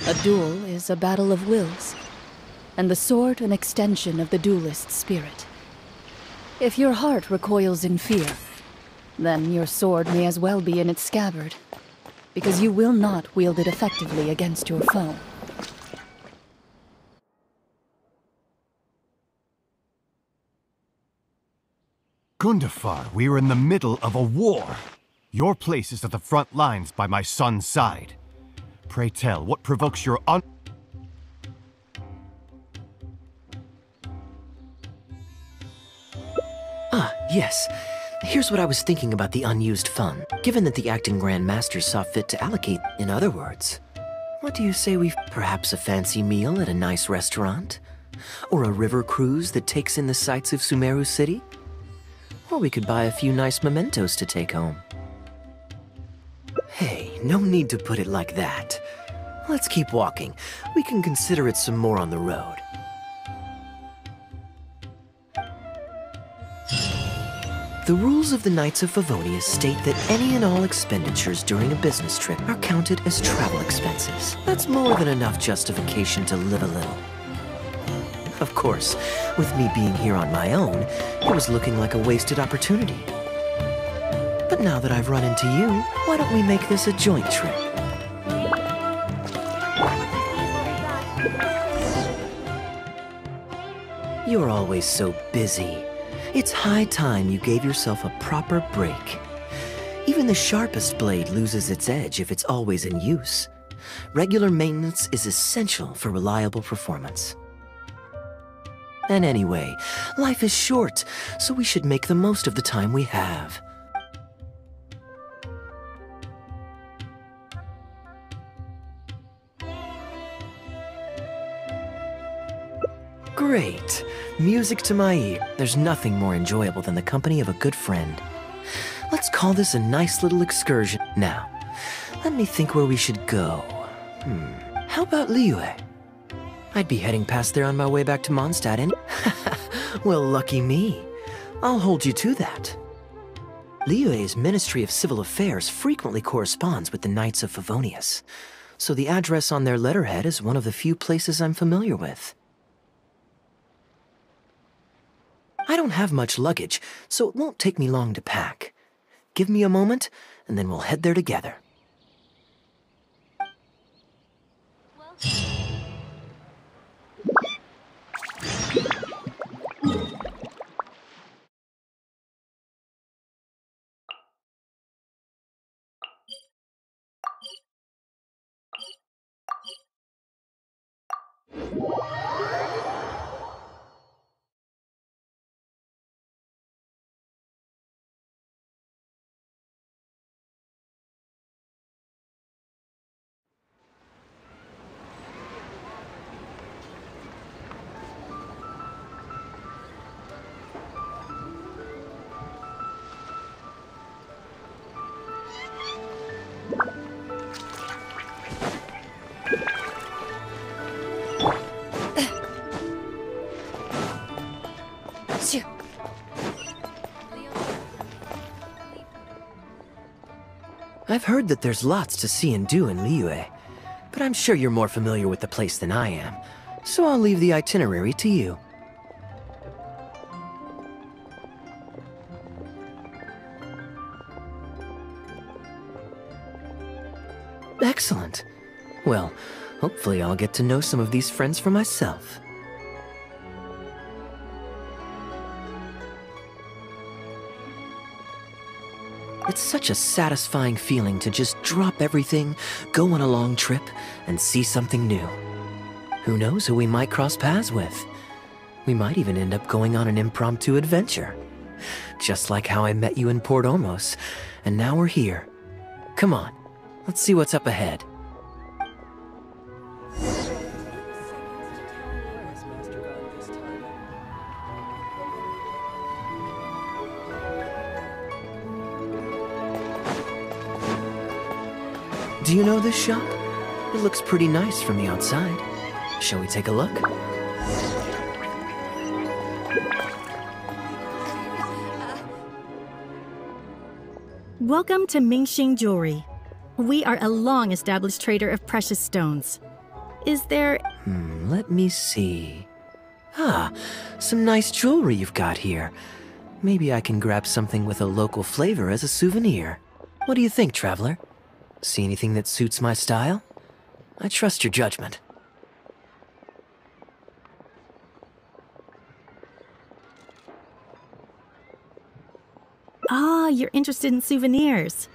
A duel is a battle of wills, and the sword an extension of the duelist's spirit. If your heart recoils in fear, then your sword may as well be in its scabbard, because you will not wield it effectively against your foe. Gundafar, we are in the middle of a war. Your place is at the front lines by my son's side. Pray tell, what provokes your Yes. Here's what I was thinking about the unused fund. Given that the acting Grand Master saw fit to allocate, in other words, what do you say we perhaps a fancy meal at a nice restaurant? Or a river cruise that takes in the sights of Sumeru City? Or we could buy a few nice mementos to take home. Hey, no need to put it like that. Let's keep walking. We can consider it some more on the road. The rules of the Knights of Favonius state that any and all expenditures during a business trip are counted as travel expenses. That's more than enough justification to live a little. Of course, with me being here on my own, it was looking like a wasted opportunity. But now that I've run into you, why don't we make this a joint trip? You're always so busy. It's high time you gave yourself a proper break. Even the sharpest blade loses its edge if it's always in use. Regular maintenance is essential for reliable performance. And anyway, life is short, so we should make the most of the time we have. Great. Music to my ear. There's nothing more enjoyable than the company of a good friend. Let's call this a nice little excursion. Now, let me think where we should go. How about Liyue? I'd be heading past there on my way back to Mondstadt and... Well, lucky me. I'll hold you to that. Liyue's Ministry of Civil Affairs frequently corresponds with the Knights of Favonius, so the address on their letterhead is one of the few places I'm familiar with. I don't have much luggage, so it won't take me long to pack. Give me a moment, and then we'll head there together. I've heard that there's lots to see and do in Liyue, but I'm sure you're more familiar with the place than I am, so I'll leave the itinerary to you. Excellent. Well, hopefully I'll get to know some of these friends for myself. It's such a satisfying feeling to just drop everything, go on a long trip, and see something new. Who knows who we might cross paths with? We might even end up going on an impromptu adventure. Just like how I met you in Port Ormos, and now we're here. Come on, let's see what's up ahead. Do you know this shop? It looks pretty nice from the outside. Shall we take a look? Welcome to Mingxing Jewelry. We are a long-established trader of precious stones. Is there... Let me see. Ah, some nice jewelry you've got here. Maybe I can grab something with a local flavor as a souvenir. What do you think, traveler? See anything that suits my style? I trust your judgment. Ah, you're interested in souvenirs.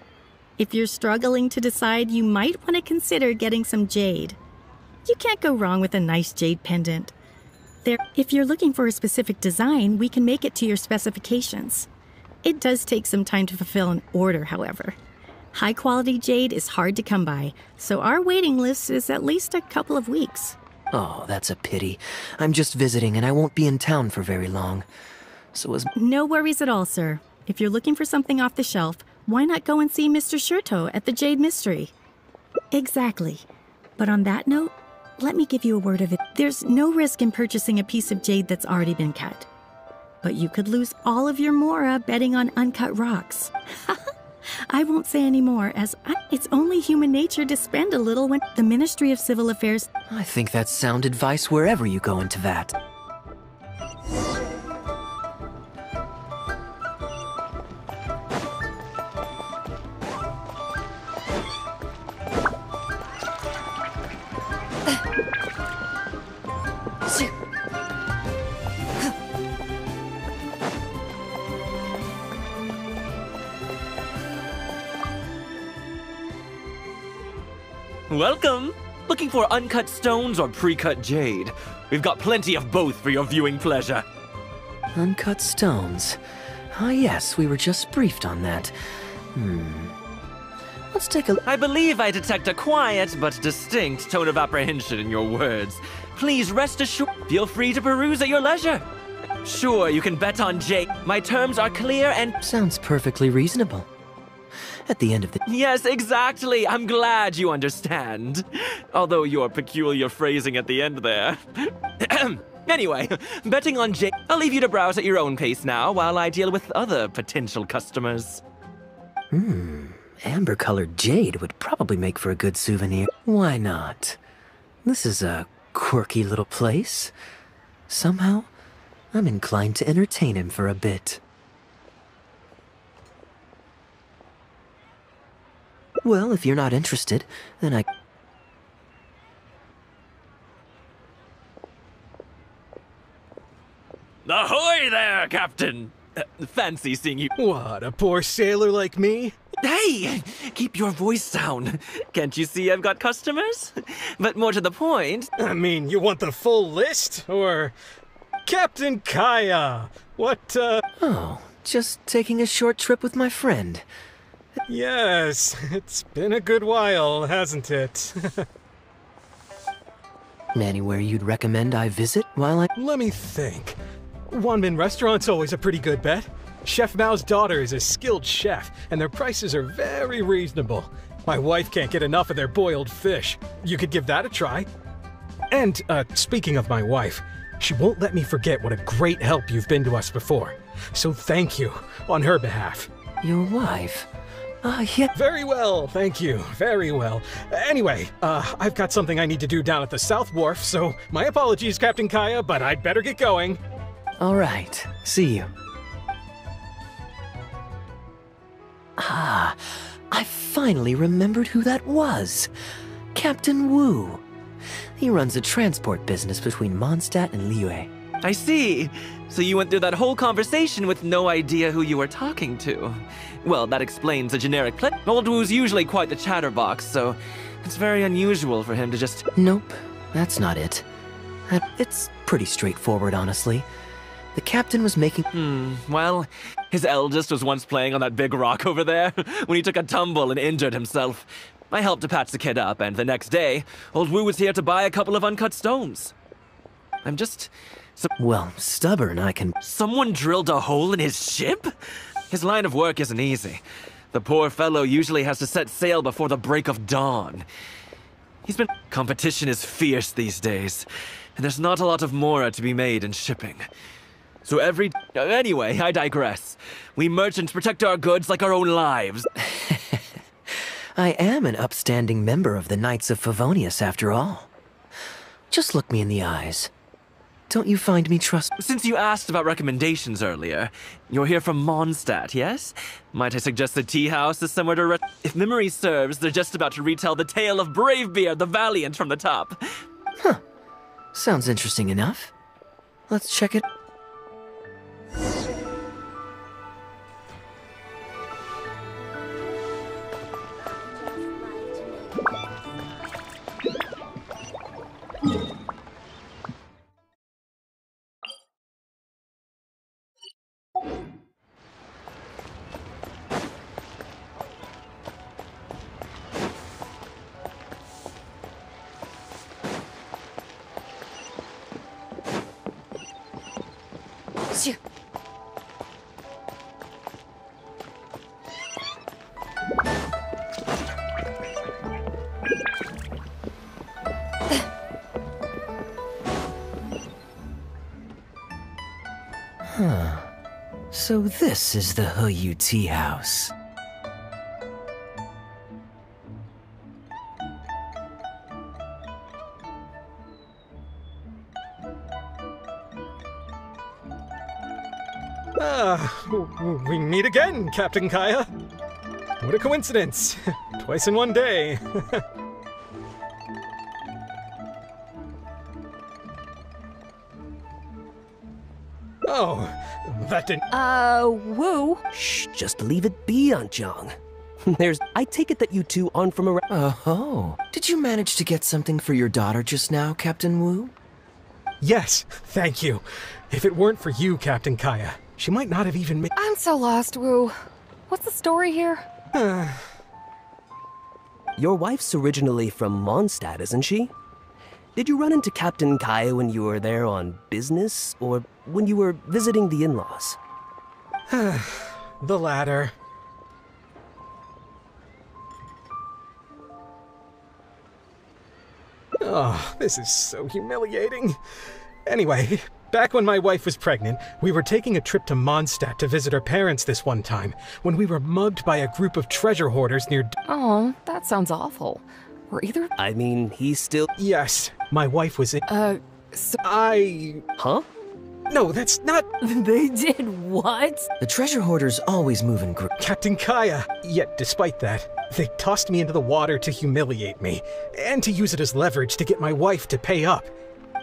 If you're struggling to decide, you might want to consider getting some jade. You can't go wrong with a nice jade pendant. If you're looking for a specific design, we can make it to your specifications. It does take some time to fulfill an order, however. High-quality jade is hard to come by, so our waiting list is at least a couple of weeks. Oh, that's a pity. I'm just visiting and I won't be in town for very long. No worries at all, sir. If you're looking for something off the shelf, why not go and see Mr. Shurto at the Jade Mystery? Exactly. But on that note, let me give you a word of it. There's no risk in purchasing a piece of jade that's already been cut. But you could lose all of your mora betting on uncut rocks. I won't say any more, as it's only human nature to spend a little when the Ministry of Civil Affairs... I think that's sound advice wherever you go into that. Welcome! Looking for uncut stones or pre-cut jade? We've got plenty of both for your viewing pleasure. Uncut stones. Ah yes, we were just briefed on that. Let's take a... I believe I detect a quiet but distinct tone of apprehension in your words. Please rest assured, feel free to peruse at your leisure. Sure, you can bet on jade. My terms are clear and... Sounds perfectly reasonable. At the end of the... Yes, exactly. I'm glad you understand. Although your peculiar phrasing at the end there. Anyway, betting on jade. I'll leave you to browse at your own pace now while I deal with other potential customers. Amber-colored jade would probably make for a good souvenir. Why not? This is a quirky little place. Somehow, I'm inclined to entertain him for a bit. Well, if you're not interested, then I... Ahoy there, Captain! Fancy seeing you. What, a poor sailor like me? Hey! Keep your voice down. Can't you see I've got customers? But more to the point... I mean, you want the full list? Or... Captain Kaya! What, Oh, just taking a short trip with my friend. Yes, it's been a good while, hasn't it? Anywhere you'd recommend I visit while I... Let me think. Wanmin Restaurant's always a pretty good bet. Chef Mao's daughter is a skilled chef, and their prices are very reasonable. My wife can't get enough of their boiled fish. You could give that a try. And, speaking of my wife, she won't let me forget what a great help you've been to us before. So thank you, on her behalf. Your wife? Yeah. Very well, thank you. Very well. Anyway, I've got something I need to do down at the South Wharf, so my apologies, Captain Kaya, but I'd better get going. All right. See you. Ah, I finally remembered who that was. Captain Wu. He runs a transport business between Mondstadt and Liyue. I see. So you went through that whole conversation with no idea who you were talking to. Well, that explains the generic play. Old Wu's usually quite the chatterbox, so it's very unusual for him to just... Nope, that's not it. It's pretty straightforward, honestly. The captain was making... Well, his eldest was once playing on that big rock over there when he took a tumble and injured himself. I helped to patch the kid up, and the next day, Old Wu was here to buy a couple of uncut stones. I'm just... Well, stubborn, I can... Someone drilled a hole in his ship? His line of work isn't easy. The poor fellow usually has to set sail before the break of dawn. Competition is fierce these days, and there's not a lot of mora to be made in shipping. So Anyway, I digress. We merchants protect our goods like our own lives. I am an upstanding member of the Knights of Favonius, after all. Just look me in the eyes. Don't you find me Since you asked about recommendations earlier, you're here from Mondstadt, yes? Might I suggest the tea house is somewhere to If memory serves, they're just about to retell the tale of Bravebeard the Valiant from the top. Huh. Sounds interesting enough. Let's check it. Huh. So this is the Huyu Tea House. We meet again, Captain Kaya. What a coincidence. Twice in one day. Oh, that didn't... Wu? Shh, just leave it be, Anjong. I take it that you two aren't from around... Oh, did you manage to get something for your daughter just now, Captain Wu? Yes, thank you. If it weren't for you, Captain Kaya, she might not have even made... I'm so lost, Wu. What's the story here? Your wife's originally from Mondstadt, isn't she? Did you run into Captain Kaya when you were there on business, or when you were visiting the in-laws? The latter. Oh, this is so humiliating. Anyway, back when my wife was pregnant, we were taking a trip to Mondstadt to visit her parents this one time, when we were mugged by a group of treasure hoarders near... Oh, that sounds awful. Were either... I mean, he's still... Yes, my wife was in... so... Huh? No, that's not... They did what? The treasure hoarders always move in Captain Kaya. Yet, despite that, they tossed me into the water to humiliate me, and to use it as leverage to get my wife to pay up.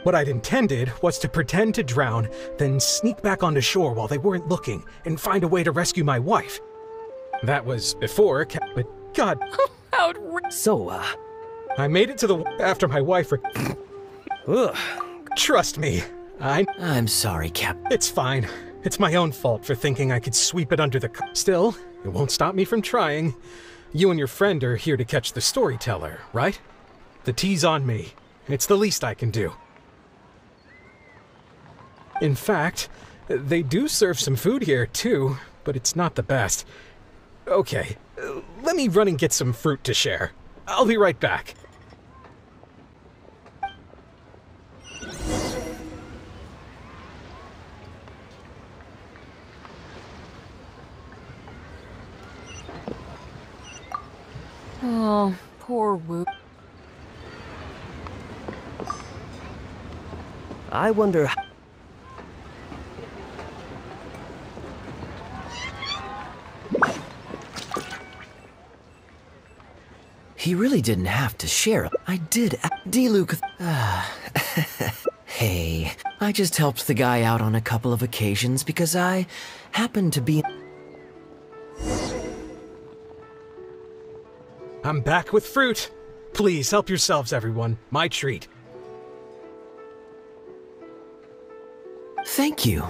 What I'd intended was to pretend to drown, then sneak back onto shore while they weren't looking, and find a way to rescue my wife. That was before, but God... So, I made it to the... after my wife... Ugh. Trust me, I'm sorry, Cap. It's fine. It's my own fault for thinking I could sweep it under the... Still, it won't stop me from trying. You and your friend are here to catch the storyteller, right? The tea's on me. It's the least I can do. In fact, they do serve some food here, too, but it's not the best. Okay, let me run and get some fruit to share. I'll be right back. Oh, poor Wu. I wonder... He really didn't have to share. I did. D-Luke. Hey, I just helped the guy out on a couple of occasions because I happened to be... I'm back with fruit. Please help yourselves, everyone. My treat. Thank you.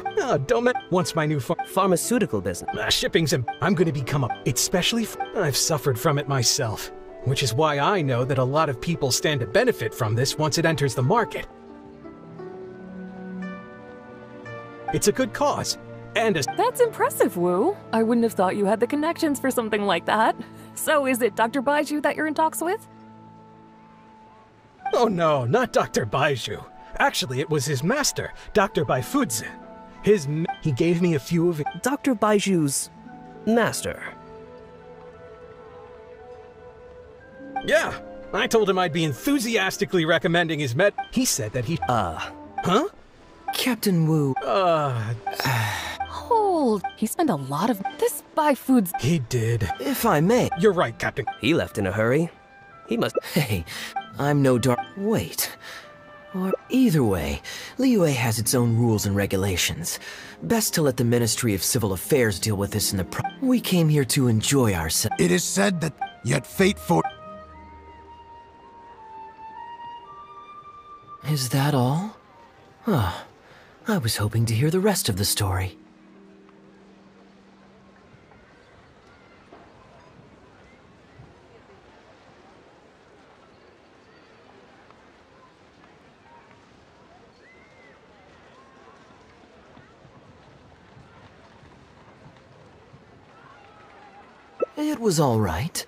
Don't once my new pharmaceutical business. Shipping's I'm going to become it's specially I've suffered from it myself, which is why I know that a lot of people stand to benefit from this once it enters the market. It's a good cause, and a... That's impressive, Wu. I wouldn't have thought you had the connections for something like that. So is it Dr. Baiju that you're in talks with? Oh no, not Dr. Baiju. Actually, it was his master, Dr. Baifudze. He gave me a few of... Dr. Baiju's master. Yeah, I told him I'd be enthusiastically recommending his med... He said that he... Huh? Captain Wu. Hold. He spent a lot of... This Baifudze... He did. If I may. You're right, Captain. He left in a hurry. He must... Hey, I'm no dark... Wait. Or either way, Liyue has its own rules and regulations. Best to let the Ministry of Civil Affairs deal with this in the We came here to enjoy ourselves. It is said that yet fate for... Is that all? Huh. I was hoping to hear the rest of the story. It was all right.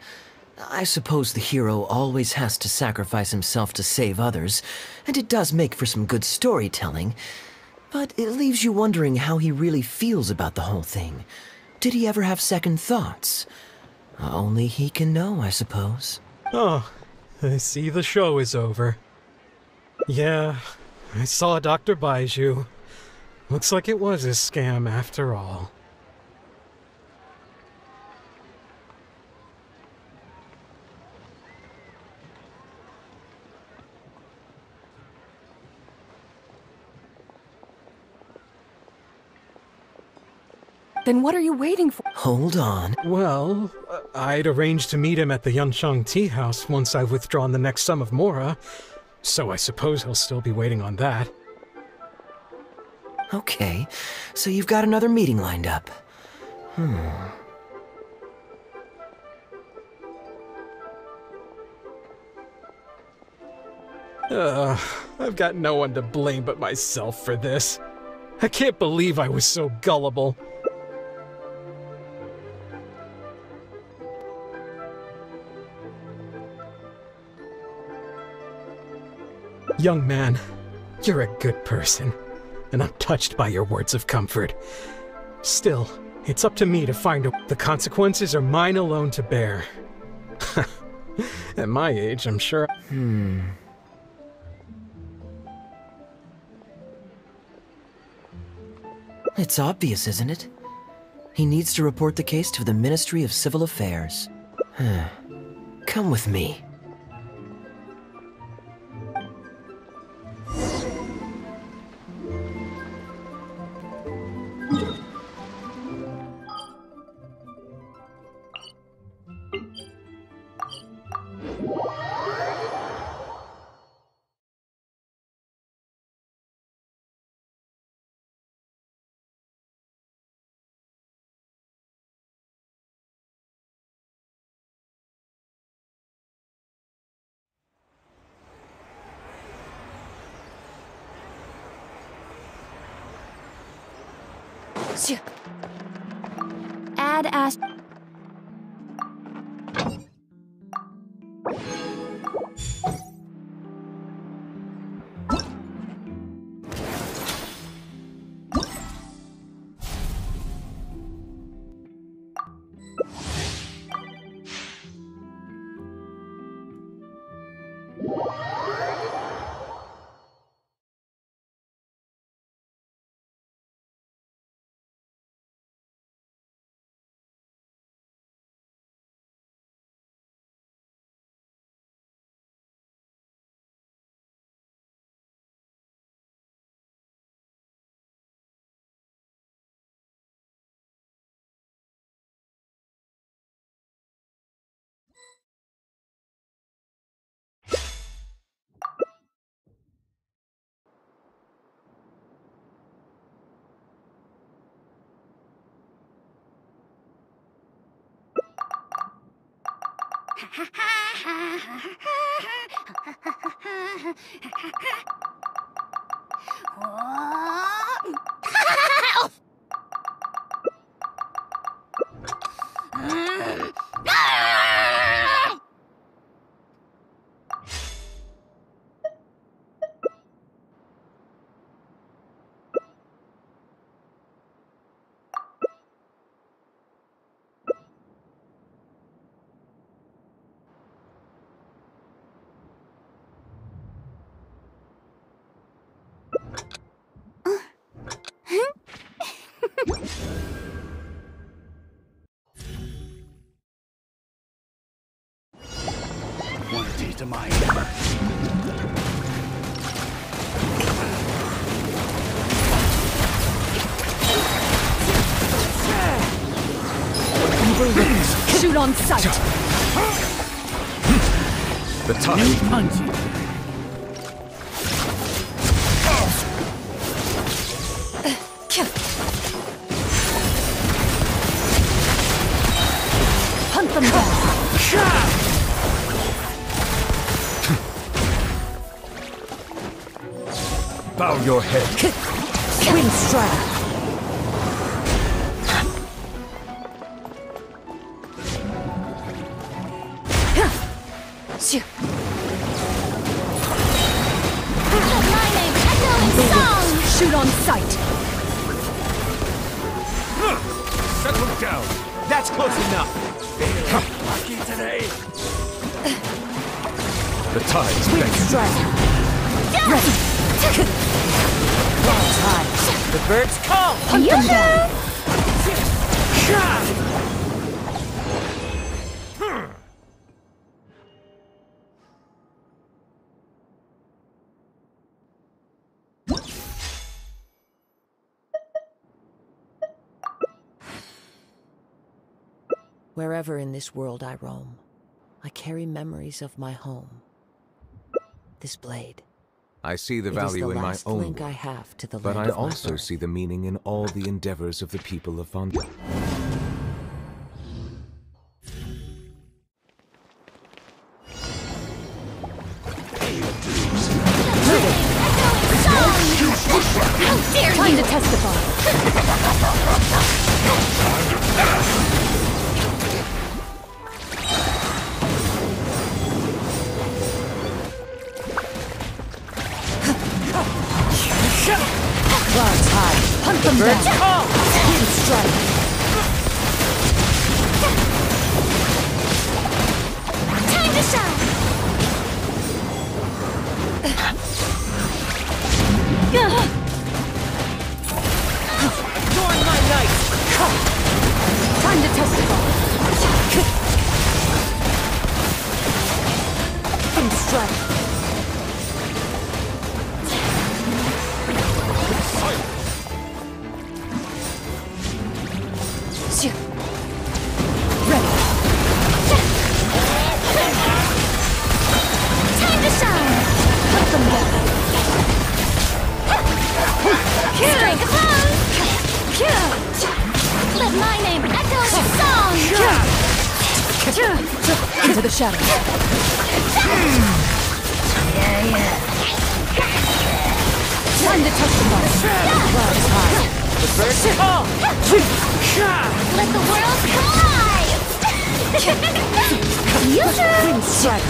I suppose the hero always has to sacrifice himself to save others, and it does make for some good storytelling. But it leaves you wondering how he really feels about the whole thing. Did he ever have second thoughts? Only he can know, I suppose. Oh, I see the show is over. Yeah, I saw Dr. Baiju. Looks like it was a scam after all. Then what are you waiting for? Hold on. Well, I'd arranged to meet him at the Yunsheng Tea House once I've withdrawn the next sum of Mora, so I suppose he'll still be waiting on that. Okay, so you've got another meeting lined up. I've got no one to blame but myself for this. I can't believe I was so gullible. Young man, you're a good person, and I'm touched by your words of comfort. Still, it's up to me to find the consequences are mine alone to bear. At my age, I'm sure... It's obvious, isn't it? He needs to report the case to the Ministry of Civil Affairs. Come with me. Add Ast... fancy to my ear. Shoot on sight! The tide. Punching. Hunt them down! Bow your head. Wind strike! Shoot on sight! Settle down. That's close enough. Lucky today. The tide's Wind beckoning. strike! Ready! Clouds high! The birds call! Hunt them down! Wherever in this world I roam, I carry memories of my home. This blade. I see the It is value the in my last own link I work, have to the but land I of my also birth. see the meaning in all the endeavors of the people of Wonderkid. Time to testify! Clouds high! Hunt them down! Wind strike! Time to shine! Adorn my night! Time to testify! Wind strike! Ready! Time to shine! Cut them down! Strike close! Let my name echo in song! Into the shadows! Time to testify! Clouds high! The birds call! Let the world collide! Wind strike!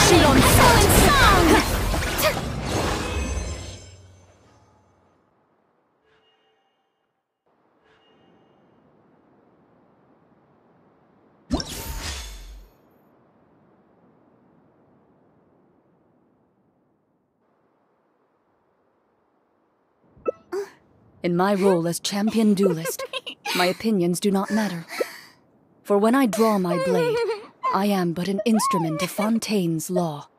Shoot on sight! In my role as champion duelist, my opinions do not matter. For when I draw my blade, I am but an instrument of Fontaine's law.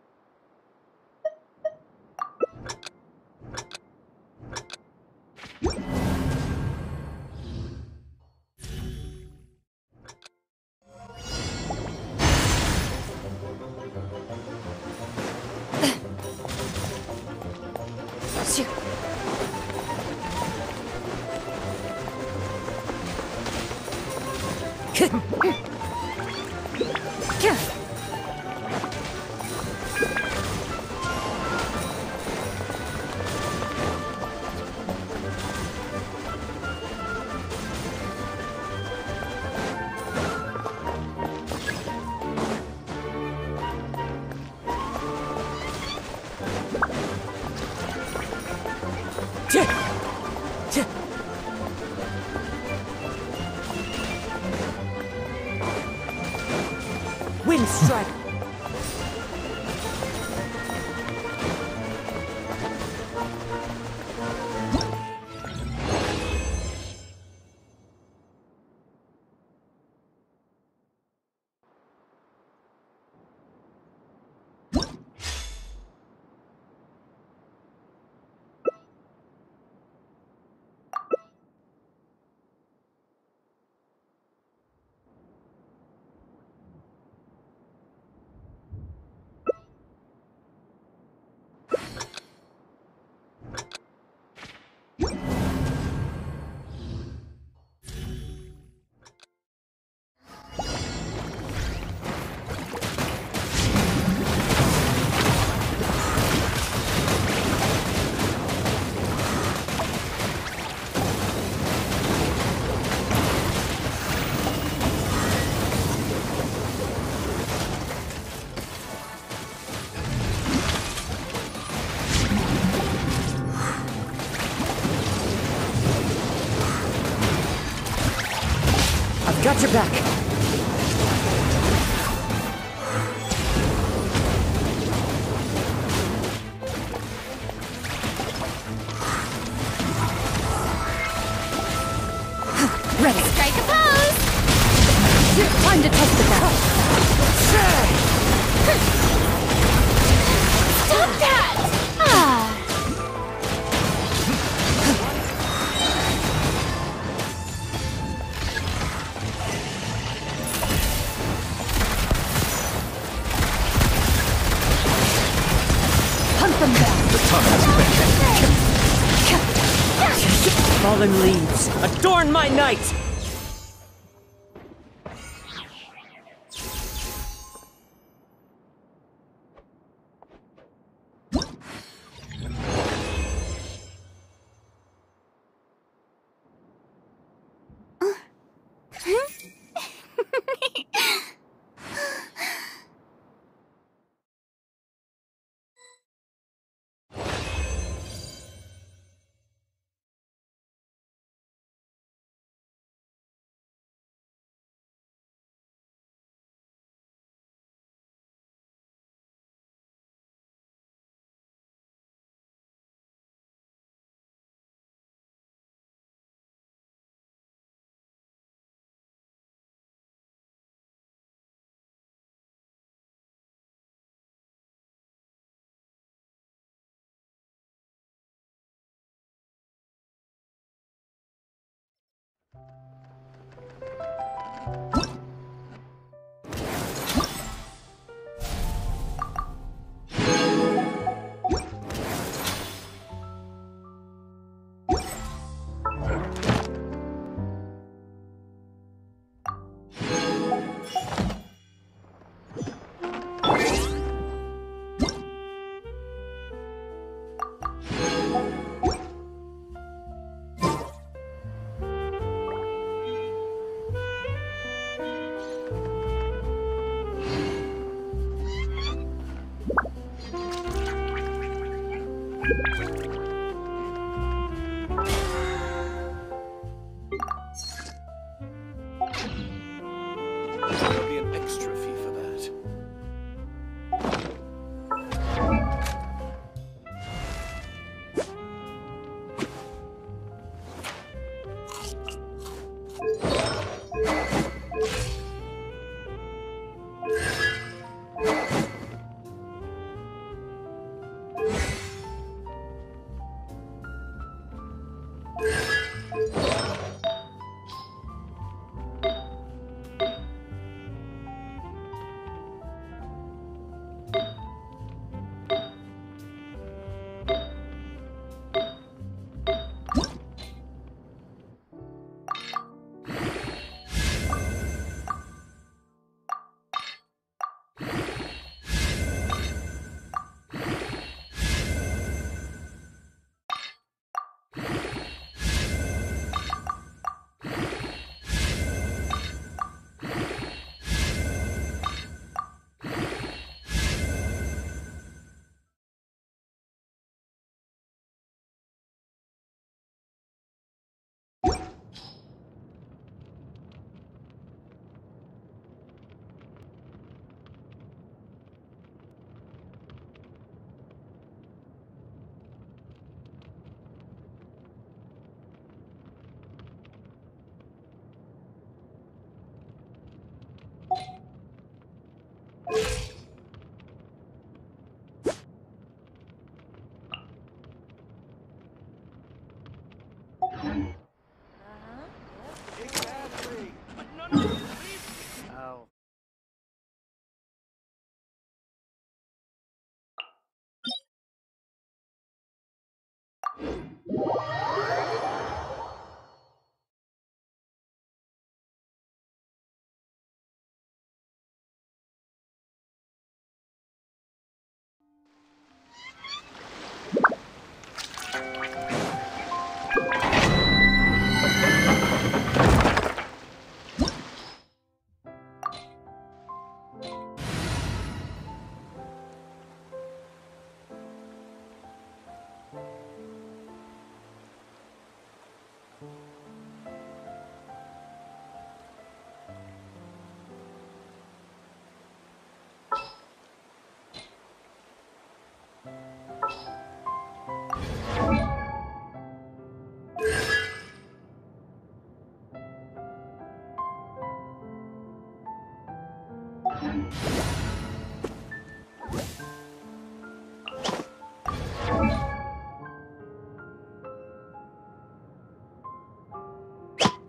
Wind strike! Got your back. Ready. Strike a pose! Time to test the battle. Stop that! Ah! Hunt them down. The time is spent. Fallen leaves, adorn my night! There'll be an extra fee for that.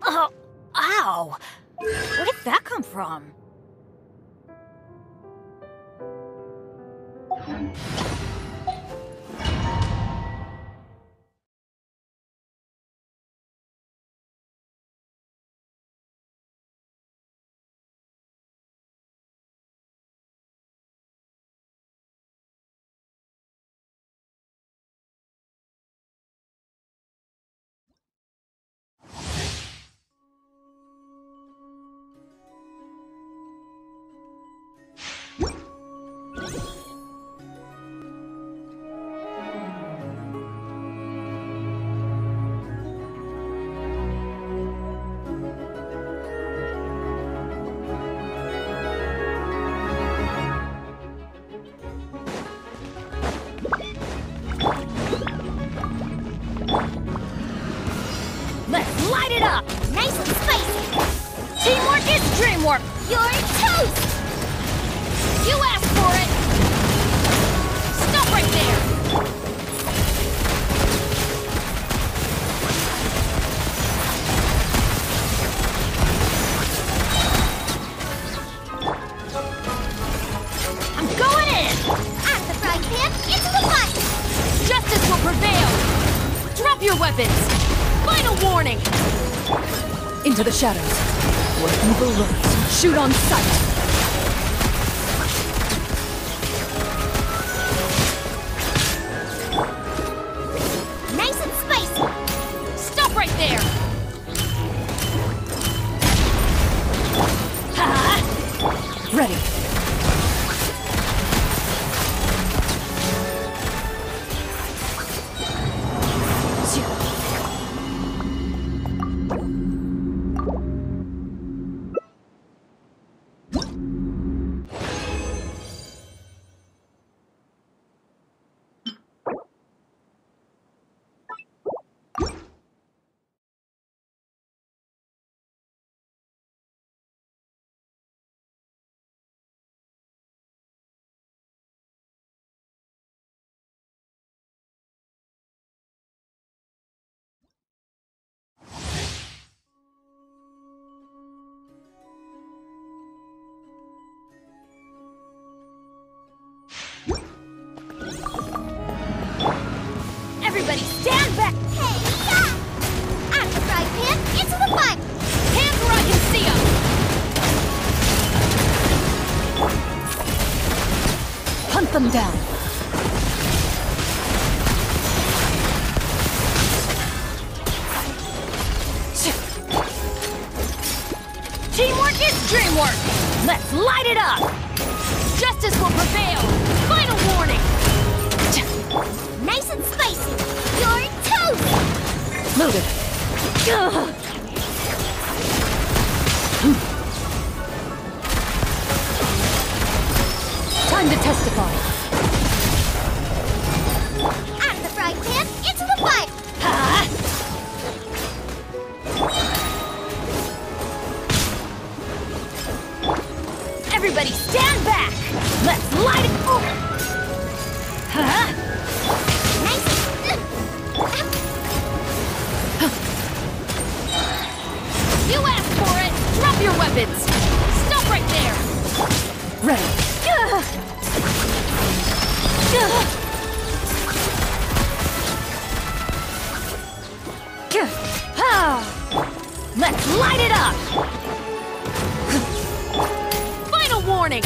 Oh, ow! Where did that come from? Let's light it up! Nice and spicy! Teamwork is dreamwork! You're toast! You asked for it! Stop right there! I'm going in! At the frying pan, into the fire! Justice will prevail! Drop your weapons! Final warning! Into the shadows, where evil lurks. Shoot on sight! Nice and spicy! Stop right there! Ready. Everybody stand back! Hey, yeah! At the frying pan, into the fire! Hands where I can see 'em! Hunt them down. Teamwork is dreamwork! Let's light it up! Justice will prevail! Final warning! Nice and spicy! You're toast! Loaded. Time to testify. At the frying pan, into the fire! Everybody stand back! Let's light it! Nice and... You asked for it! Drop your weapons! Stop right there! Ready. Let's light it up! Final warning!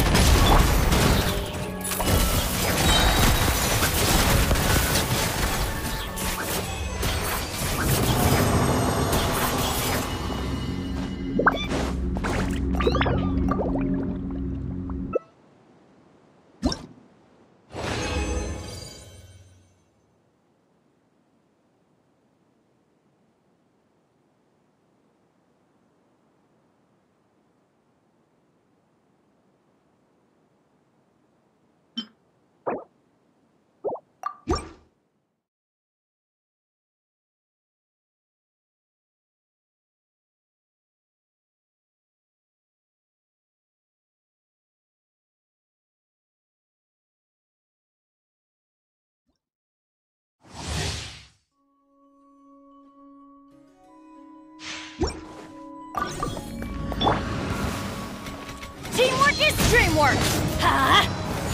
Teamwork is dreamwork! Ha!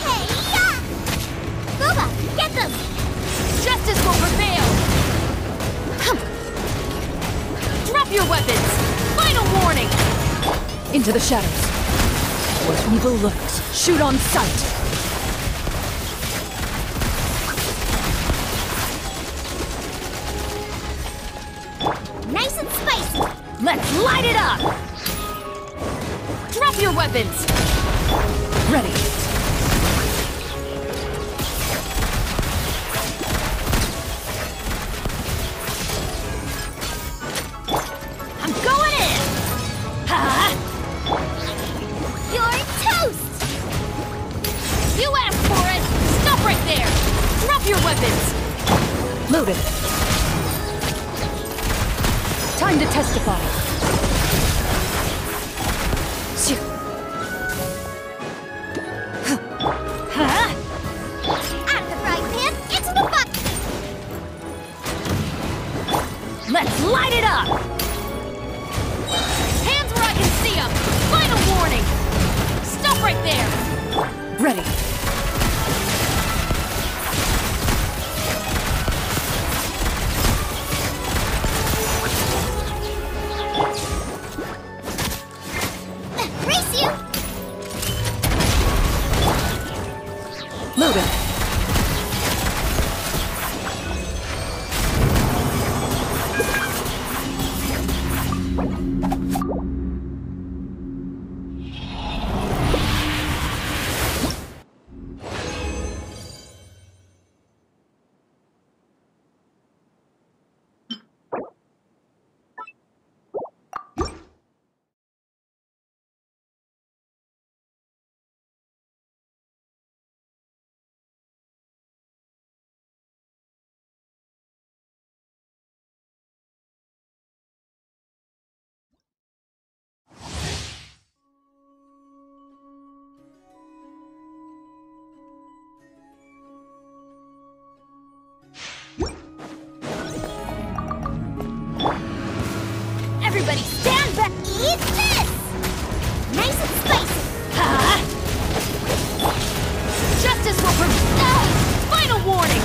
Hey, ya! Booba, get them! Justice will prevail! Drop your weapons! Final warning! Into the shadows. Where evil lurks, shoot on sight! Nice and spicy! Let's light it up! Drop your weapons! Ready. I'm going in! Ha! You're toast! You asked for it! Stop right there! Drop your weapons! Loaded. Time to testify. Huh? Out the frying pan, into the bucket! Let's light it up! Hands where I can see them! Final warning! Stop right there! Ready. Race you! Loaded. Everybody stand back! Eat this! Nice and spicy! Ha! Justice will final warning!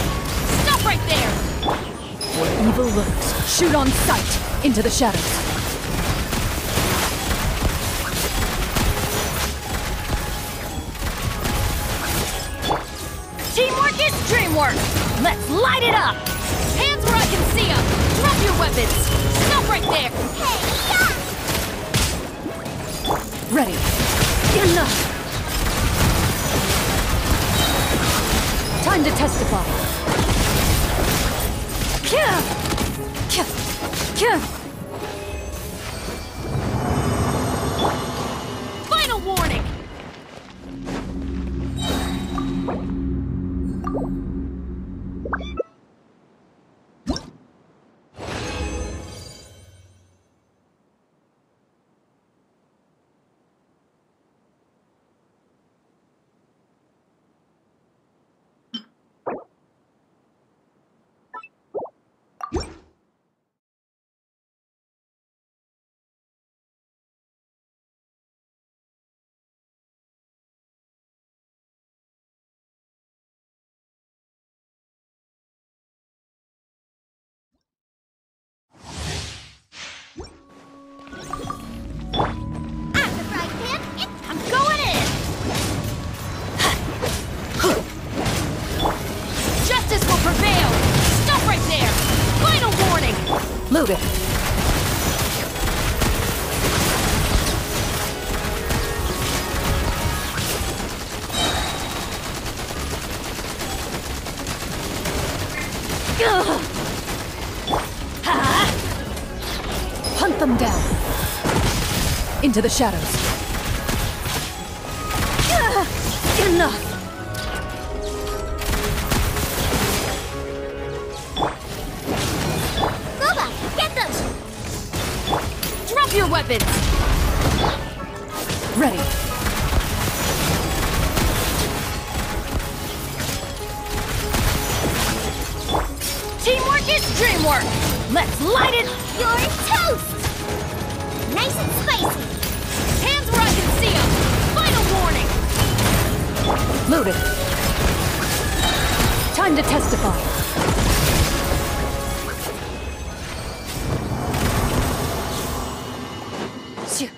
Stop right there! Where evil lurks, shoot on sight! Into the shadows. Teamwork is dreamwork! Let's light it up! Hands where I can see them! Drop your weapons! Stop right there! Hey, ya! Ready. Enough! Time to testify. Final warning! Loaded. Hunt them down. Into the shadows. Enough. Your weapons! Ready. Teamwork is dreamwork! Let's light it! You're toast! Nice and spicy! Hands where I can see them! Final warning! Loaded. Time to testify. Shit.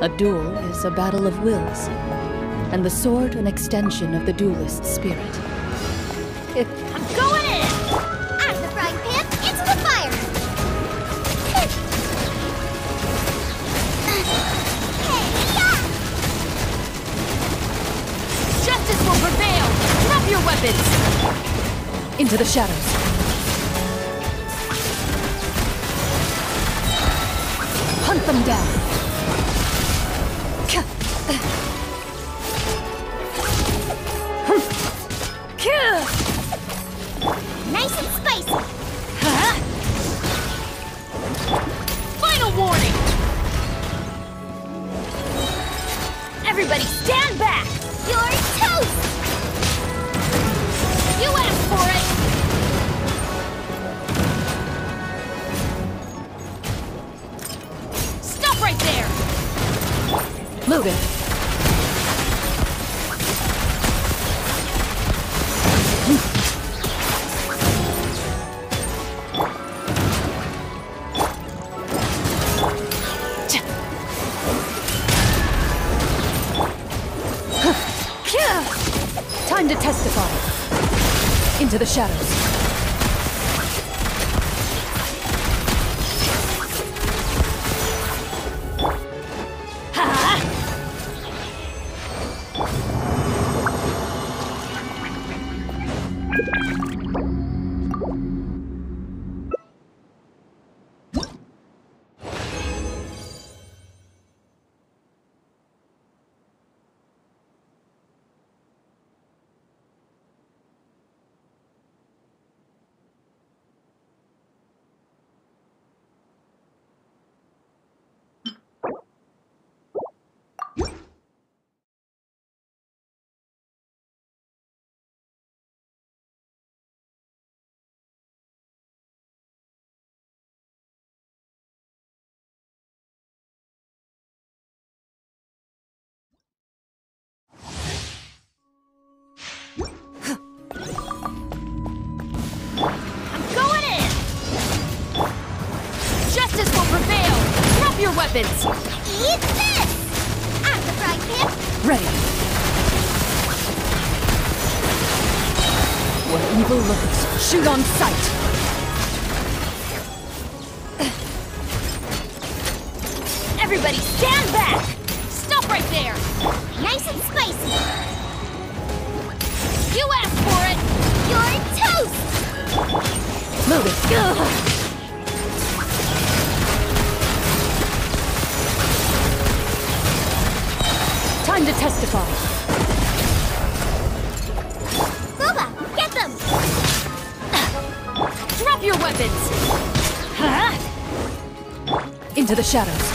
A duel is a battle of wills, and the sword an extension of the duelist's spirit. If I'm going in! Out of the frying pan, into the fire! justice will prevail! Drop your weapons! Into the shadows. Hunt them down. Nice and spicy! Final warning! Everybody stand back! You're toast! You asked for it! Stop right there! Loaded. Time to testify. Into the shadows. Your weapons! Eat this! Out of the frying pan! Ready! Where evil lurks, shoot on sight! Everybody stand back! Stop right there! Nice and spicy! You asked for it! You're toast! Move it! Ugh. Time Time to testify. Booba, get them! Drop your weapons! Huh? Into the shadows.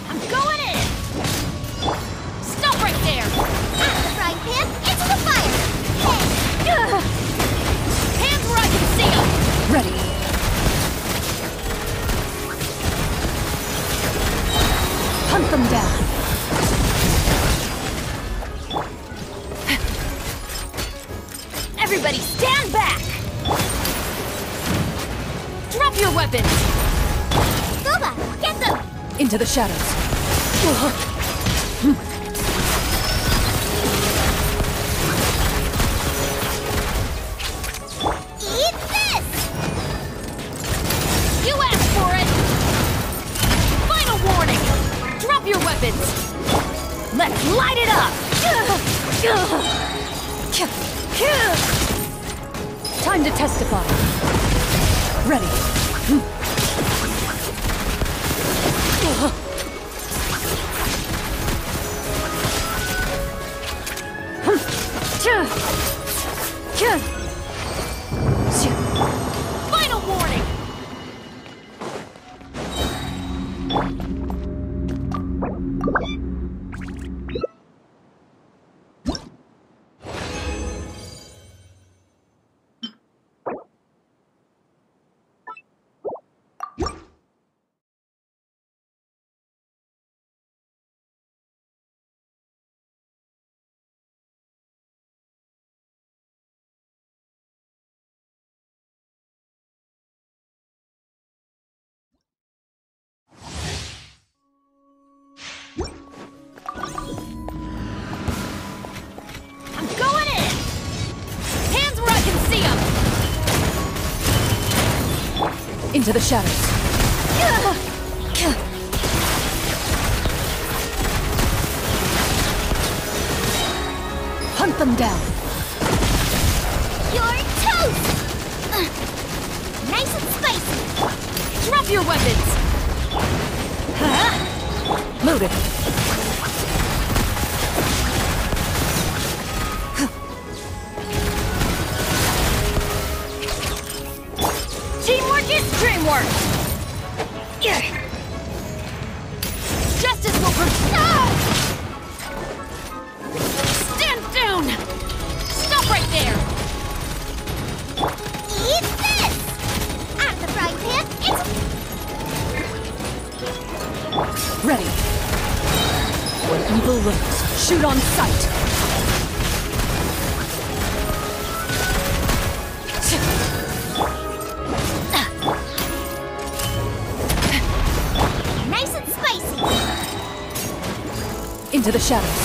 I'm going in! Stop right there! At the frying pan, into the fire! Hey! Hands where I can see them! Ready. Hunt them down. Everybody stand back! Drop your weapons! Booba, get them! Into the shadows. Eat this! You asked for it! Final warning! Drop your weapons! Let's light it up! Time to testify. Ready. Final warning! I'm going in! Hands where I can see them! Into the shadows. Hunt them down. You're toast! Nice and spicy! Drop your weapons. Loaded. Teamwork is dreamwork! Justice will Stand down! Stop right there! Eat this! At the frying pan, it's... Ready. When evil lurks, shoot on sight. Nice and spicy! Into the shadows.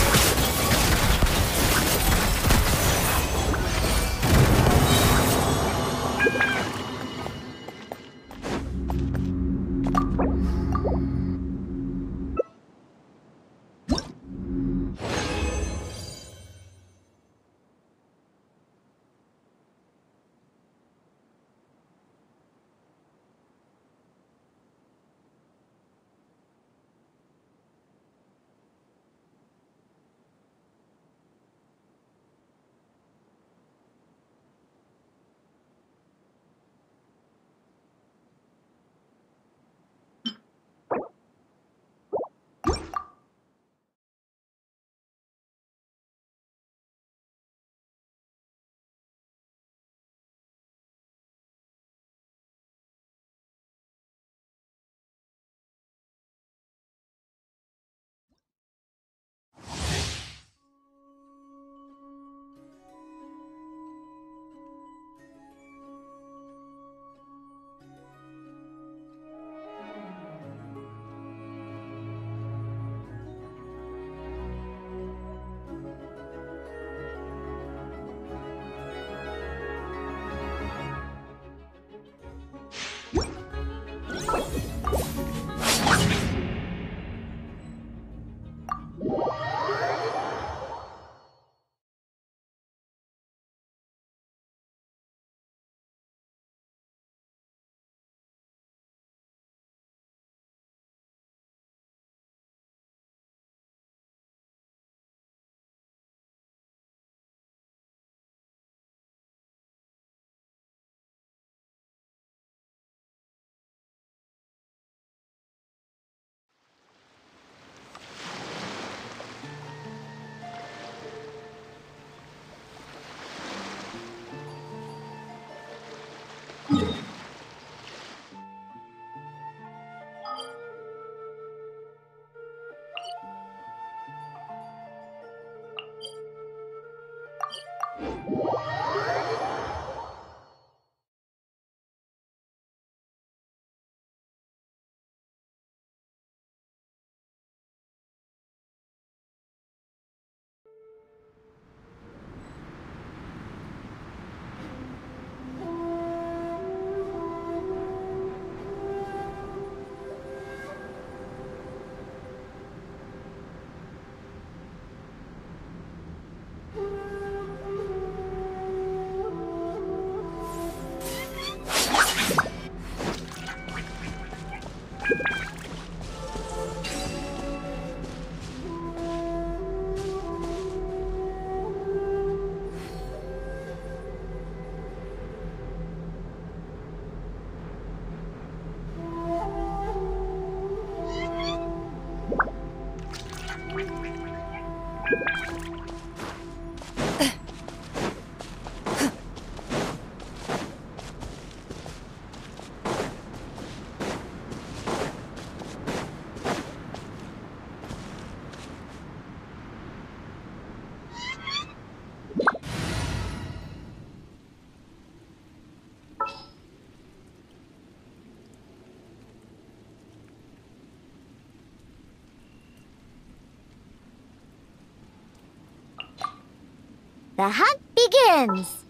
The hunt begins!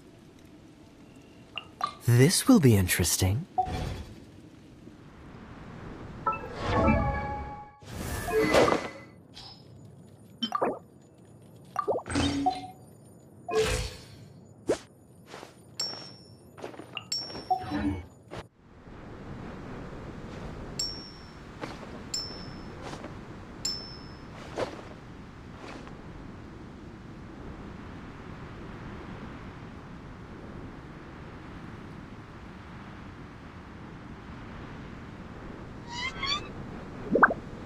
This will be interesting.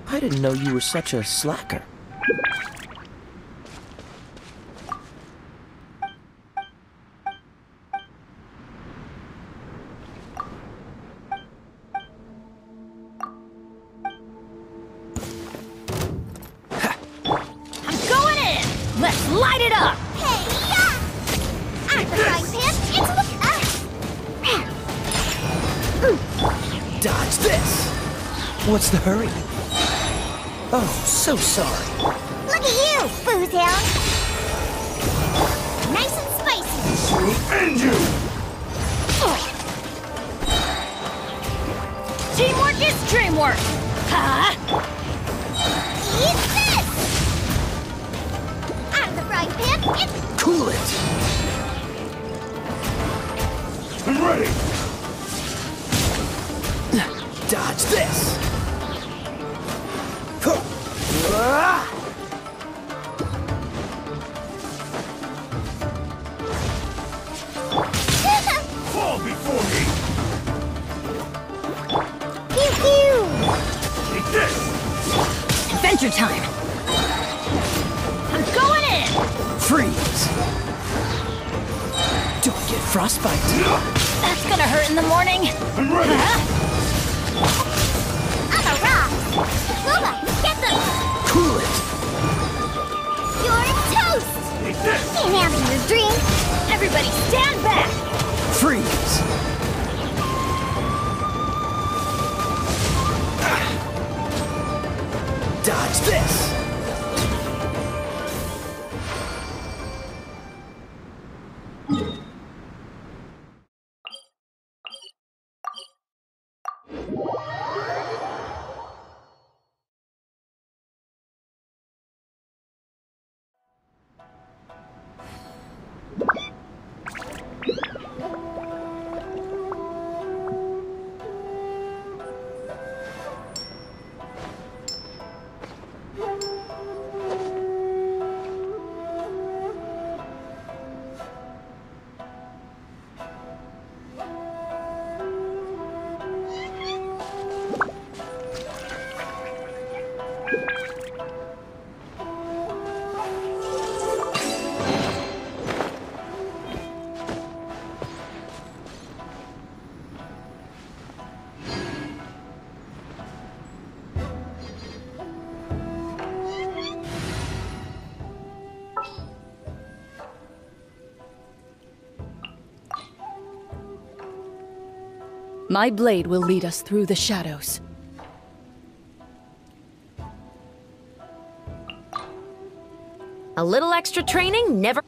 I didn't know you were such a slacker. I'm going in! Let's light it up! Hey, yeah! Out the frying pan, into the... Dodge this! What's the hurry? Oh, so sorry. Look at you, booze hound! Nice and spicy! We'll end you! Teamwork is dreamwork! Huh? Eat this! Out of the frying pan, it's... Cool it! I'm ready! Dodge this! Fall before me! Pew pew! Take this! Adventure time! I'm going in! Freeze! Don't get frostbite. That's gonna hurt in the morning! I'm ready! I'm a rock! Lola, get them! Cool it! You're toast! Take this! Can't have your dream! Everybody stand back! Freeze! Dodge this! My blade will lead us through the shadows. A little extra training never...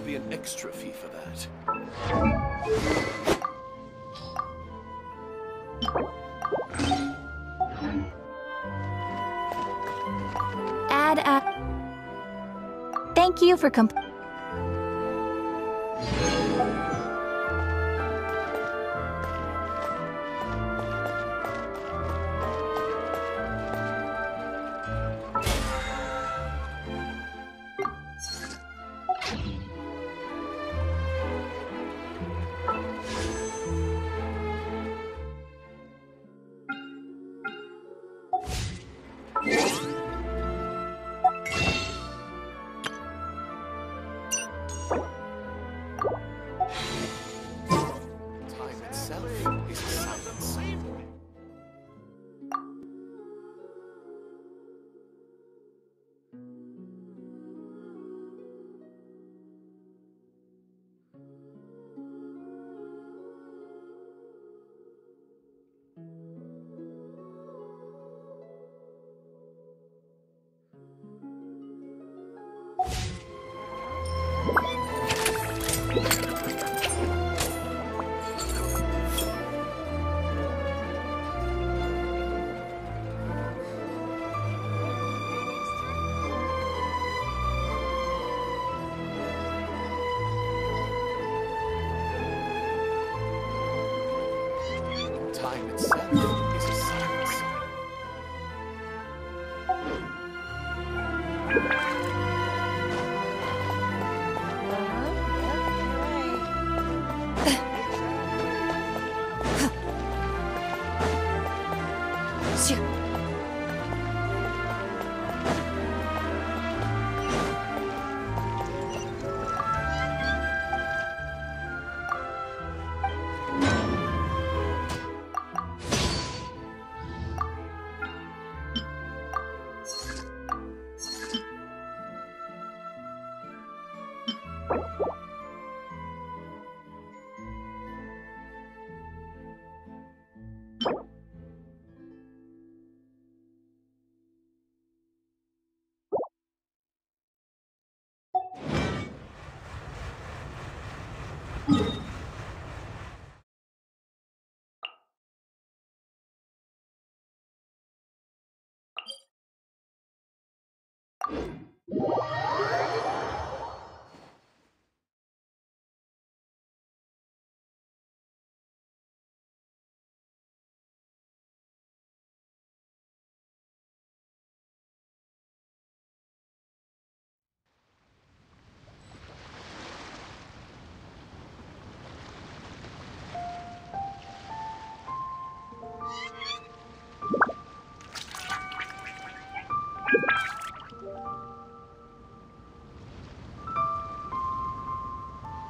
An extra fee for that. Thank you for itself is a silencer.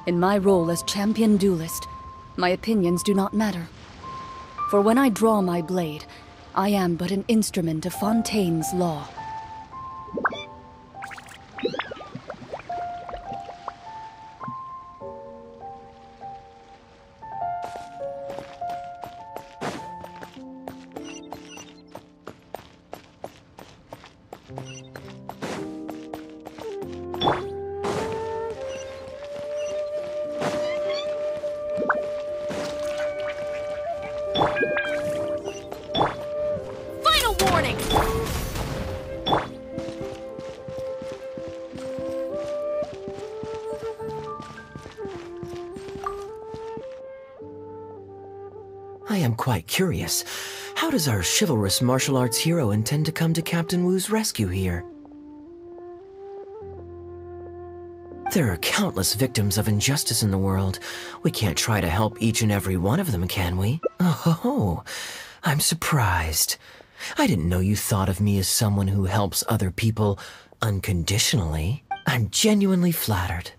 In my role as champion duelist, my opinions do not matter. For when I draw my blade, I am but an instrument of Fontaine's law. Final warning! I am quite curious. How does our chivalrous martial arts hero intend to come to Captain Wu's rescue here? There are countless victims of injustice in the world. We can't try to help each and every one of them, can we? Oh, I'm surprised. I didn't know you thought of me as someone who helps other people unconditionally. I'm genuinely flattered.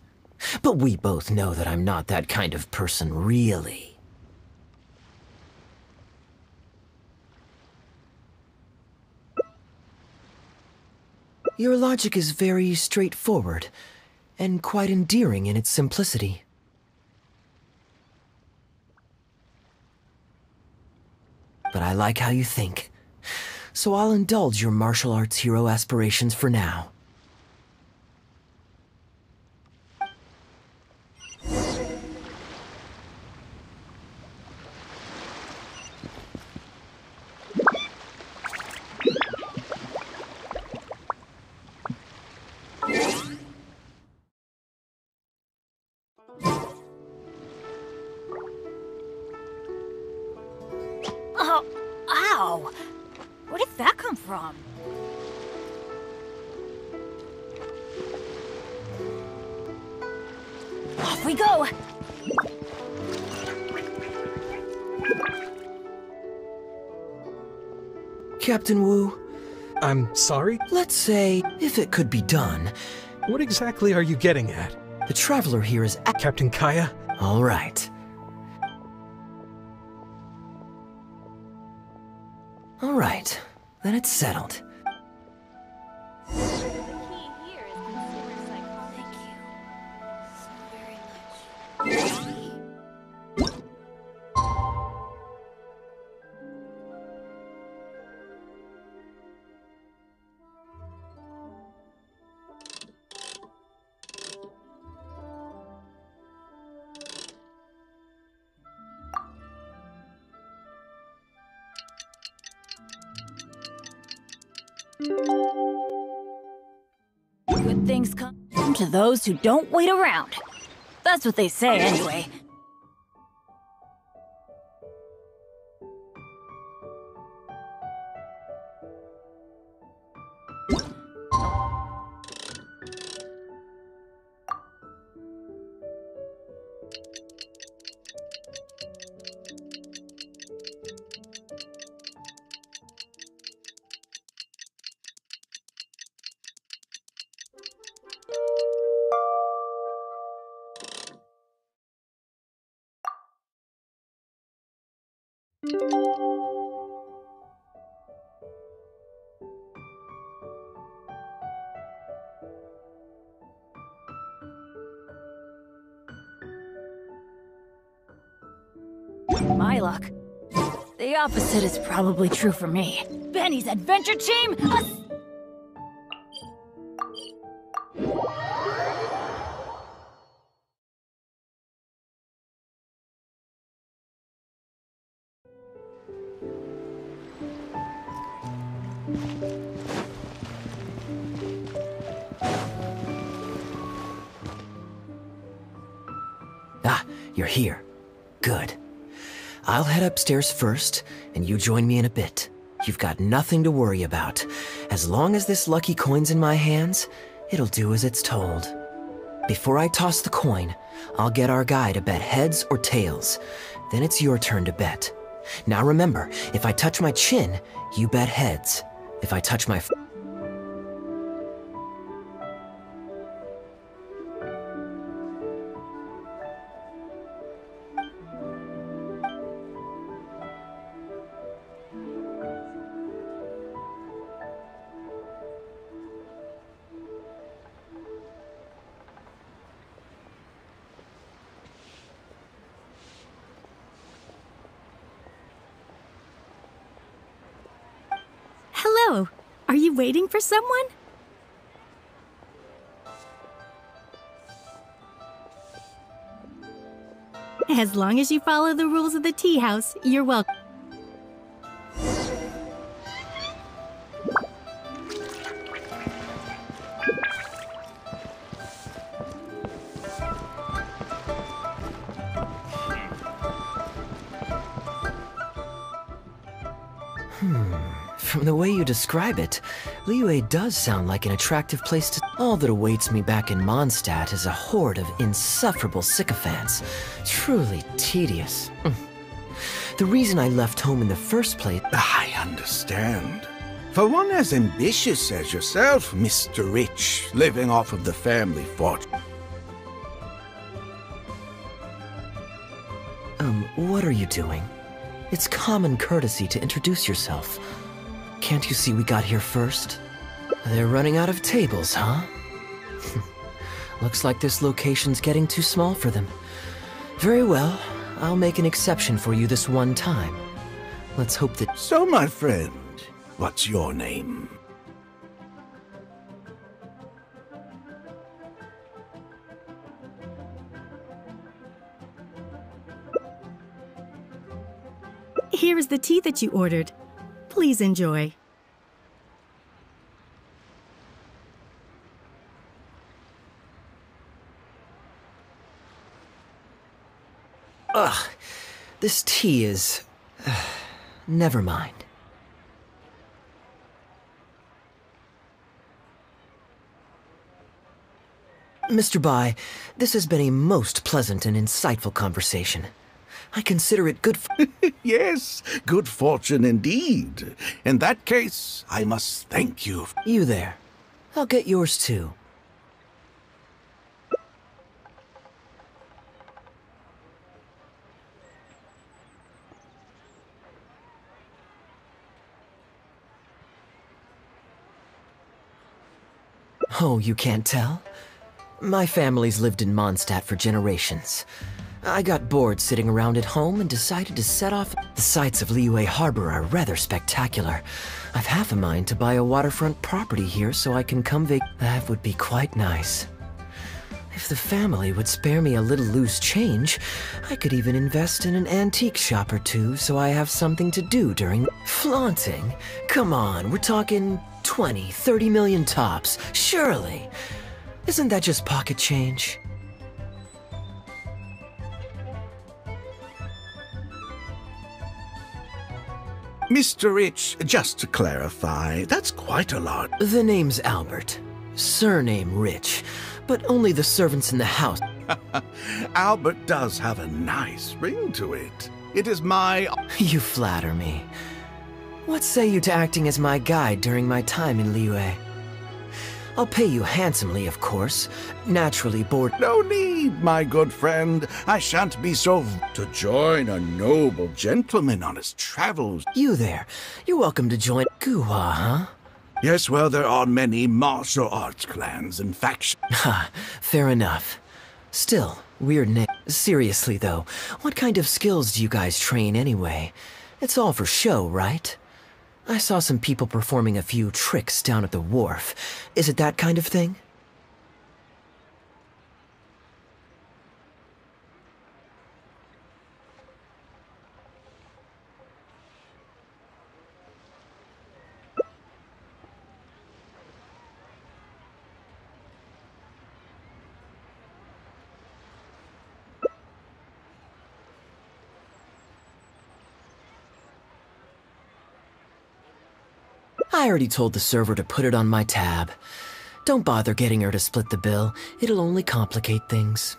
But we both know that I'm not that kind of person, really. Your logic is very straightforward, and quite endearing in its simplicity. But I like how you think, so I'll indulge your martial arts hero aspirations for now. Oh, ow! Where did that come from? Off we go! Captain Wu, I'm sorry? let's say, if it could be done, What exactly are you getting at? the traveler here is Captain Kaya? all right. All right, then it's settled. Good things come to those who don't wait around. That's what they say, anyway. my luck. The opposite is probably true for me. Benny's adventure team, Ah, you're here. Good. I'll head upstairs first, and you join me in a bit. You've got nothing to worry about. As long as this lucky coin's in my hands, it'll do as it's told. Before I toss the coin, I'll get our guy to bet heads or tails. Then it's your turn to bet. Now remember, if I touch my chin, you bet heads. If I touch my... Hello. Are you waiting for someone? As long as you follow the rules of the tea house, you're welcome. From the way you describe it, Liyue does sound like an attractive place to... All that awaits me back in Mondstadt is a horde of insufferable sycophants. Truly tedious. The reason I left home in the first place... I understand. For one as ambitious as yourself, Mr. Rich, living off of the family fortune. What are you doing? It's common courtesy to introduce yourself. Can't you see we got here first? They're running out of tables, huh? Looks like this location's getting too small for them. Very well, I'll make an exception for you this one time. Let's hope that... So, my friend, what's your name? Here is the tea that you ordered. Please enjoy. Ugh, this tea is... never mind. Mr. Bai, this has been a most pleasant and insightful conversation. I consider it good Yes, good fortune indeed. In that case, I must thank you. You there. I'll get yours too. Oh, you can't tell? My family's lived in Mondstadt for generations. I got bored sitting around at home and decided to set off. The sights of Liyue Harbor are rather spectacular. I've half a mind to buy a waterfront property here so I can come That would be quite nice. If the family would spare me a little loose change, I could even invest in an antique shop or two so I have something to do during... Flaunting? Come on, we're talking 20, 30 million tops, surely. Isn't that just pocket change? Mr. Rich, just to clarify, that's quite a lot. The name's Albert. Surname Rich, but only the servants in the house. Albert does have a nice ring to it. It is my... You flatter me. What say you to acting as my guide during my time in Liyue? I'll pay you handsomely, of course. Naturally bored... No need, my good friend. I shan't be so... To join a noble gentleman on his travels. You there. You're welcome to join... Guhua, huh? Yes, well, there are many martial arts clans and factions. Ha, fair enough. Still, weird name. Seriously, though, what kind of skills do you guys train anyway? It's all for show, right? I saw some people performing a few tricks down at the wharf. Is it that kind of thing? I already told the server to put it on my tab. Don't bother getting her to split the bill. It'll only complicate things.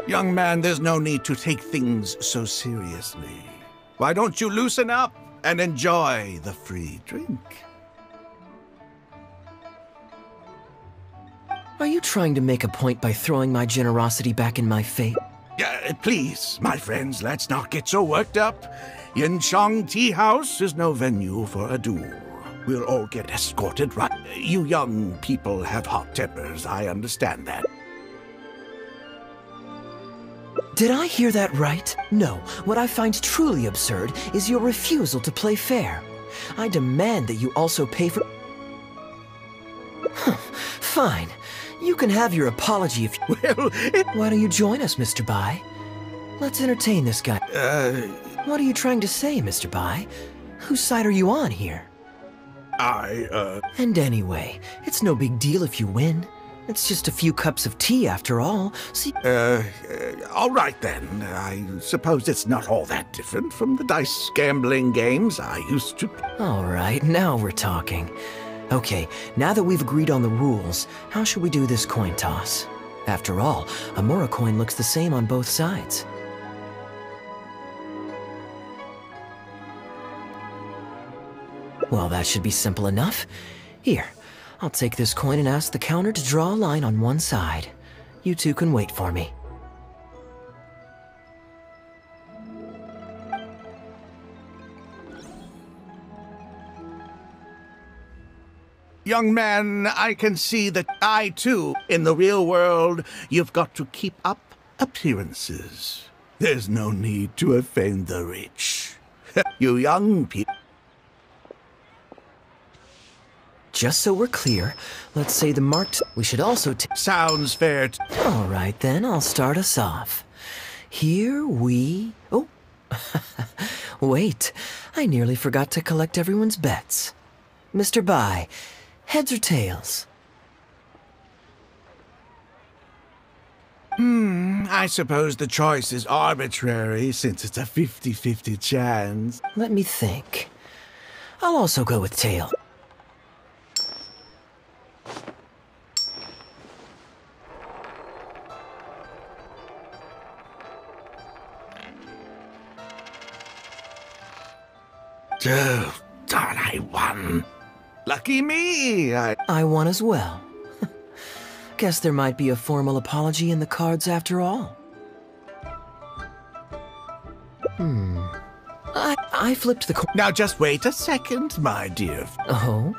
Young man, there's no need to take things so seriously. Why don't you loosen up and enjoy the free drink? Are you trying to make a point by throwing my generosity back in my face? Please, my friends, let's not get so worked up. Yinshang Tea House is no venue for a duel. We'll all get escorted right. You young people have hot tempers, I understand that. Did I hear that right? No, what I find truly absurd is your refusal to play fair. I demand that you also pay for... Fine. You can have your apology if you... Well, Why don't you join us, Mr. Bai? Let's entertain this guy. What are you trying to say, Mr. Bai? Whose side are you on here? And anyway, it's no big deal if you win. It's just a few cups of tea after all. See... all right then. I suppose it's not all that different from the dice gambling games I used to... All right, now we're talking. Okay, now that we've agreed on the rules, how should we do this coin toss? After all, a Mora coin looks the same on both sides. Well, that should be simple enough. Here, I'll take this coin and ask the counter to draw a line on one side. You two can wait for me. Young man, I can see that I, too, in the real world, you've got to keep up appearances. There's no need to offend the rich. You young people... Just so we're clear, let's say the marked... We should also... Sounds fair. All right, then, I'll start us off. Here we... Oh, wait. I nearly forgot to collect everyone's bets. Mr. Bai, heads or tails? I suppose the choice is arbitrary, since it's a 50-50 chance. Let me think. I'll also go with tail. Oh, darn, I won. Lucky me! I won as well. Guess there might be a formal apology in the cards after all. I flipped the coin. Now just wait a second, my dear. Oh?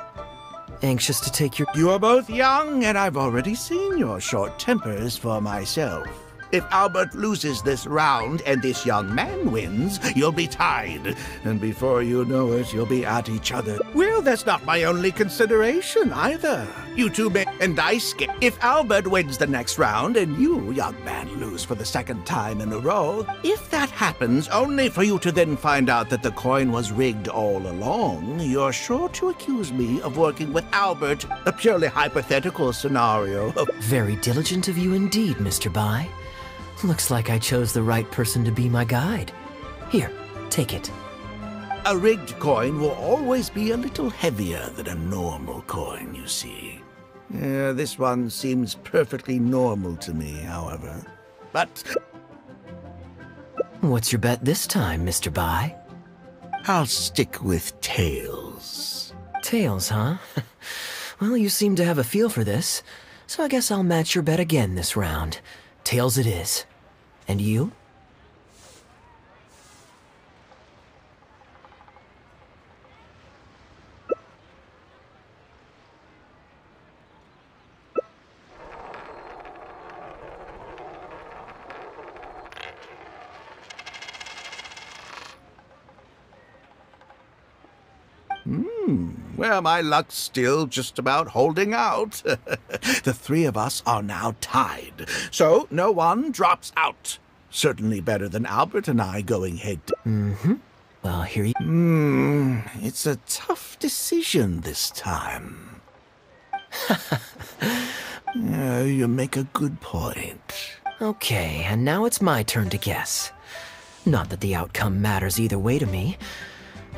Anxious to take your... You are both young, and I've already seen your short tempers for myself. If Albert loses this round and this young man wins, you'll be tied. And before you know it, you'll be at each other. Well, that's not my only consideration either. You two men and dice game. If Albert wins the next round and you, young man, lose for the second time in a row, if that happens only for you to then find out that the coin was rigged all along, you're sure to accuse me of working with Albert, a purely hypothetical scenario. Very diligent of you indeed, Mr. Bai. Looks like I chose the right person to be my guide. Here, take it. A rigged coin will always be a little heavier than a normal coin, you see. This one seems perfectly normal to me, however. But... What's your bet this time, Mr. Bai? I'll stick with tails. Tails, huh? Well, you seem to have a feel for this, so I guess I'll match your bet again this round. Tails it is. And you? Well, my luck's still just about holding out. The three of us are now tied, so no one drops out. Certainly better than Albert and I going head to... Mm-hmm. Well, here you... It's a tough decision this time. You make a good point. Okay, and now it's my turn to guess. Not that the outcome matters either way to me.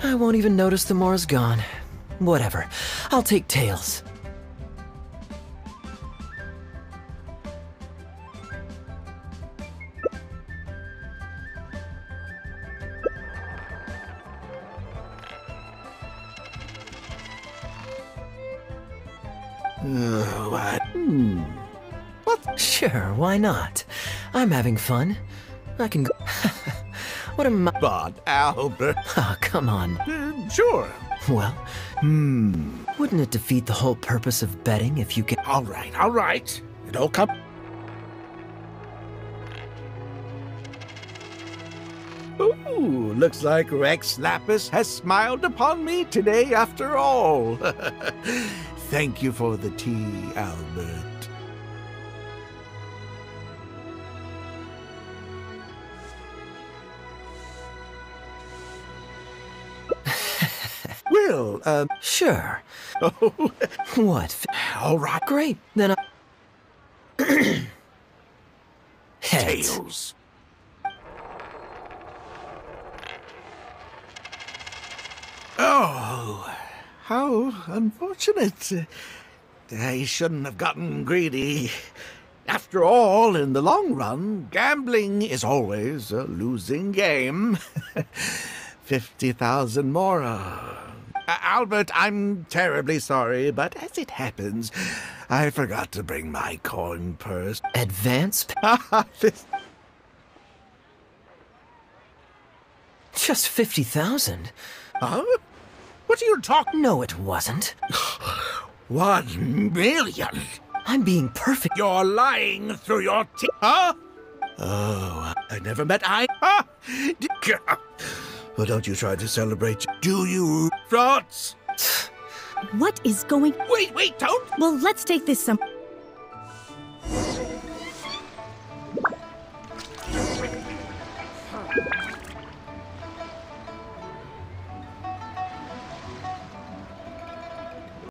I won't even notice the Mora's gone. Whatever. I'll take Tails. What? Sure, why not? I'm having fun. I can go... What am I... But, Albert... Oh, come on. Sure. Well, wouldn't it defeat the whole purpose of betting if you get... All right. It'll come... Ooh, looks like Rex Lapis has smiled upon me today after all. Thank you for the tea, Albert. Will, Sure. Oh, What? all right. Great, then I... Heads. Tails. Oh, how unfortunate. I shouldn't have gotten greedy. After all, in the long run, gambling is always a losing game. 50,000 more. Albert, I'm terribly sorry, but as it happens, I forgot to bring my coin purse. Advance? Just 50,000? Huh? What are you talking? No, it wasn't. 1 million? I'm being perfect. You're lying through your teeth. Huh? Oh, I never met Huh? Well, don't you try to celebrate. Do you, frauds? What is going... Wait, don't! Well, let's take this some...